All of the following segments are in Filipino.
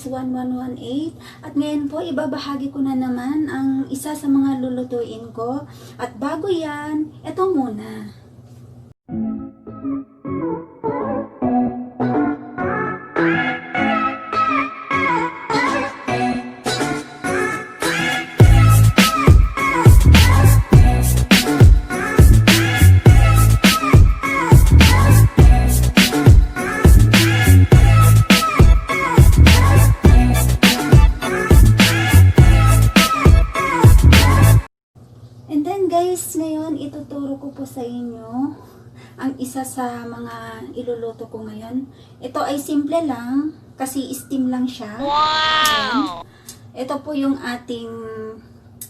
1118. At ngayon po, ibabahagi ko na naman ang isa sa mga lulutuin ko. At bago yan, ito muna. Guys, ngayon ituturo ko po sa inyo ang isa sa mga iluluto ko ngayon. Ito ay simple lang kasi steam lang siya. Wow! Ayan. Ito po yung ating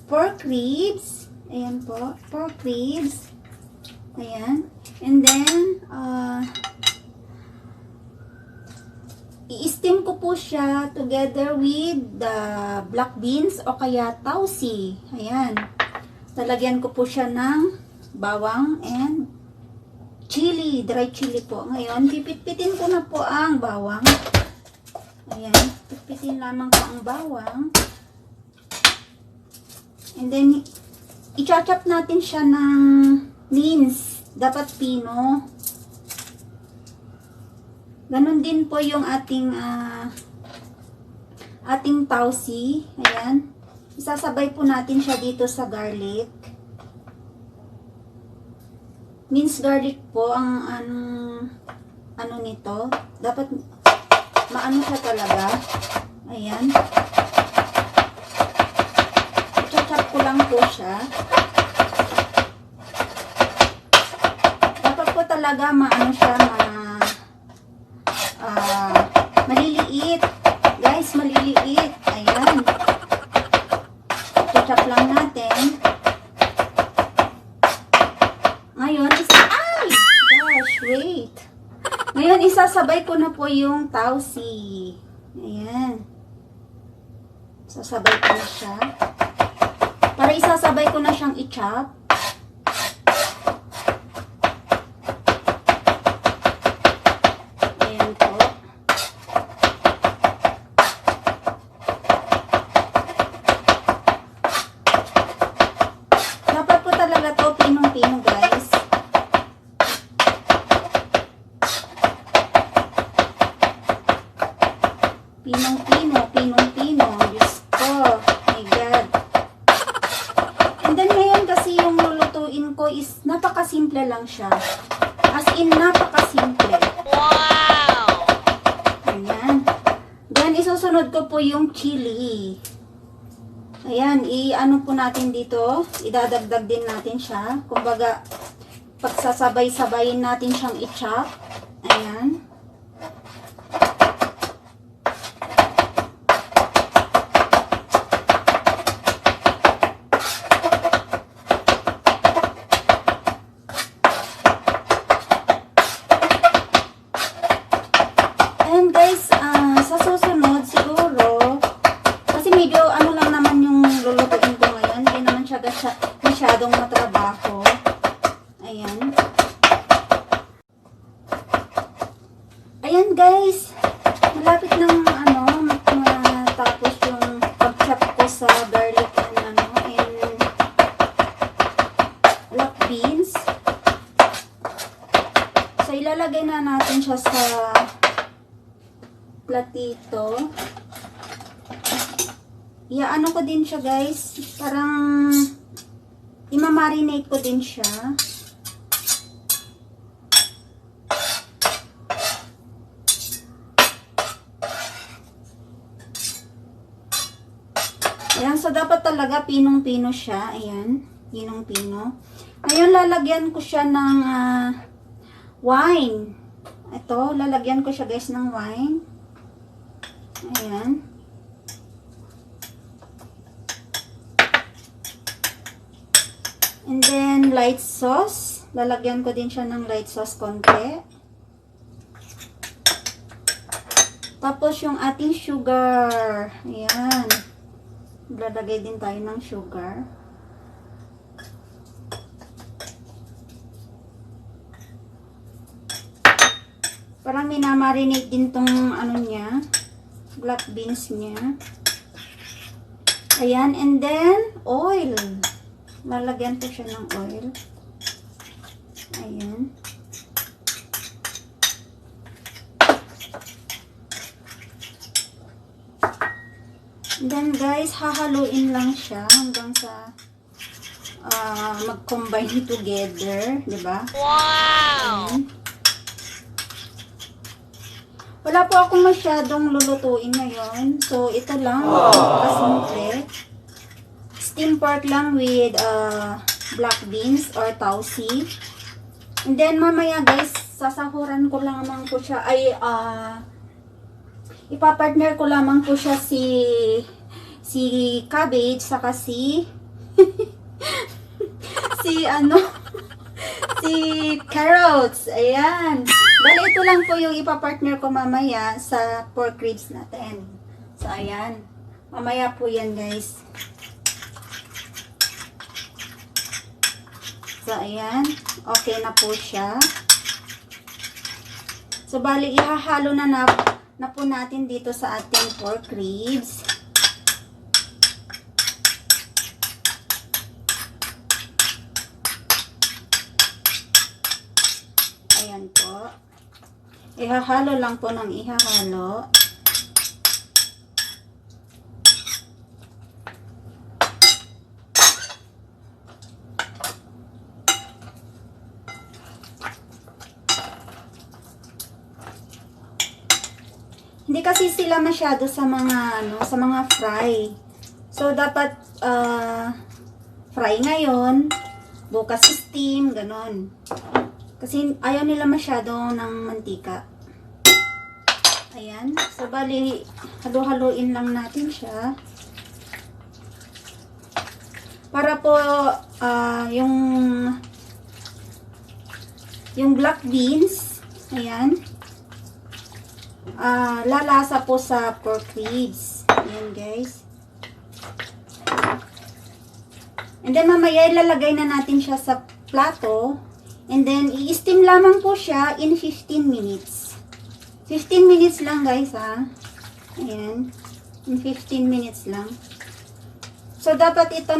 pork ribs. Ayan po, pork ribs. Ayan. And then, i-steam ko po siya together with the black beans o kaya tausi. Ayan. Lalagyan ko po siya ng bawang and chili, dry chili po. Ngayon, pipit-pitin ko na po ang bawang. Ayan, pipit-pitin lamang po ang bawang. And then, i-chop natin siya ng mince. Dapat pino. Ganon din po yung ating tausi. Ayan. Isasabay po natin siya dito sa garlic. Minced garlic po ang ano nito. Dapat maano siya talaga. Ayan. I-chop ko lang po siya. Dapat po talaga maano siya, maliliit. Guys, maliliit. Ayan. Chop lang natin. Ngayon, wait. Ngayon, isasabay ko na po yung tausi. Ayan. Sasabay ko na siya. Para isasabay ko na siyang i-chop. Ayan po. Talaga to, pinong-pino guys. Pinong-pino. Diyos ko. My God. And then ngayon kasi yung lulutuin ko is napakasimple lang siya. As in, napakasimple. Wow! Ayan. Then, isusunod ko po yung chili. Ayan, i-ano po natin dito, idadagdag din natin siya. Kumbaga, pagsasabay-sabayin natin siyang i-chop. Ayan. And guys, sa susunod siguro, kasi medyo ano lang naman yung lulutuin ko ngayon. Hindi naman siya masyadong matrabaho. Ayan. Ayan guys. Malapit ng matapos yung pag-chop ko sa garlic and black beans. So ilalagay na natin siya sa platito. Iaano ko din siya guys, parang imamarinate ko din siya. Ayan, so dapat talaga pinong-pino siya. Ayan, pinong-pino. Ngayon, lalagyan ko siya ng wine. Ito, lalagyan ko siya guys ng wine. Ayan. And then, light sauce. Lalagyan ko din siya ng light sauce konti. Tapos, yung ating sugar. Ayan. Lalagay din tayo ng sugar. Parang minamarinate din tong ano niya. black beans niya. Ayan, and then, oil. Lalagyan ko siya ng oil. Ayan. And then guys, hahaluin lang siya hanggang sa mag-combine together, di ba? Wow! Ayan. Wala po akong masyadong lulutuin ngayon. So, ito lang. Kasimple. Steam pork lang with black beans or tausi. And then, mamaya guys, sasahuran ko lamang po siya. Ay, ipapartner ko lamang po siya si cabbage, saka si si carrots. Ayan. Bali, ito lang po yung ipapartner ko mamaya sa pork ribs natin. So, ayan. Mamaya po yan, guys. So, ayan. Okay na po siya. So, bali, ihahalo na po natin dito sa ating pork ribs. Ayan po. Ihahalo lang po ng ihahalo. Hindi kasi sila masyado sa mga sa mga fry. So dapat fry ngayon, bukas steam, ganon. Kasi ayaw nila masyado ng mantika. Ayan. So, bali, halo-haloin lang natin siya. Para po, yung black beans, ayan, lalasa po sa pork ribs. Ayan, guys. And then, mamaya, ilalagay na natin siya sa plato. And then, i-steam lamang po siya in 15 minutes. 15 minutes lang, guys, ha. Ayan. In 15 minutes lang. So, dapat ito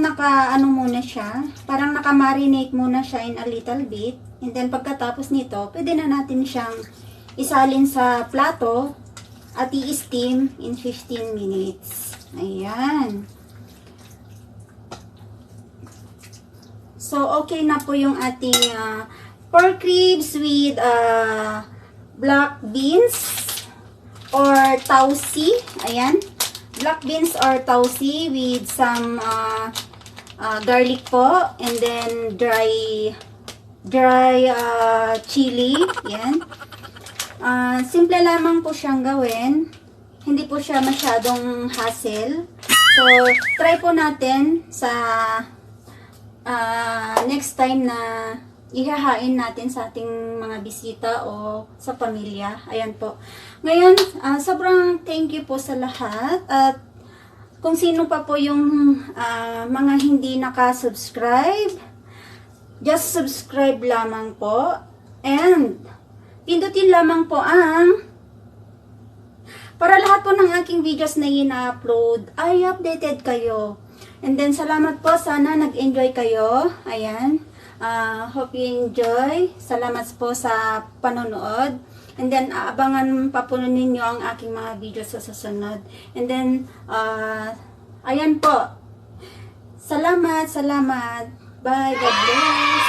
muna siya. Parang naka-marinate muna siya in a little bit. And then, pagkatapos nito, pwede na natin siyang isalin sa plato at i-steam in 15 minutes. Ayan. So, okay na po yung ating pork ribs with black beans or tausi. Ayan. Black beans or tausi with some garlic po. And then dry chili. Ayan. Simple lamang po siyang gawin. Hindi po siya masyadong hassle. So, try po natin sa next time na ihahain natin sa ating mga bisita o sa pamilya. Ayan po. Ngayon, sobrang thank you po sa lahat. At kung sino pa po yung mga hindi nakasubscribe, just subscribe lamang po. And pindutin lamang po ang para lahat po ng aking videos na ina-upload ay updated kayo. And then, salamat po. Sana nag-enjoy kayo. Ayan. Hope you enjoy. Salamat po sa panonood. And then, abangan pa po ninyo ang aking mga videos sa susunod. And then, ayan po. Salamat. Bye. God bless.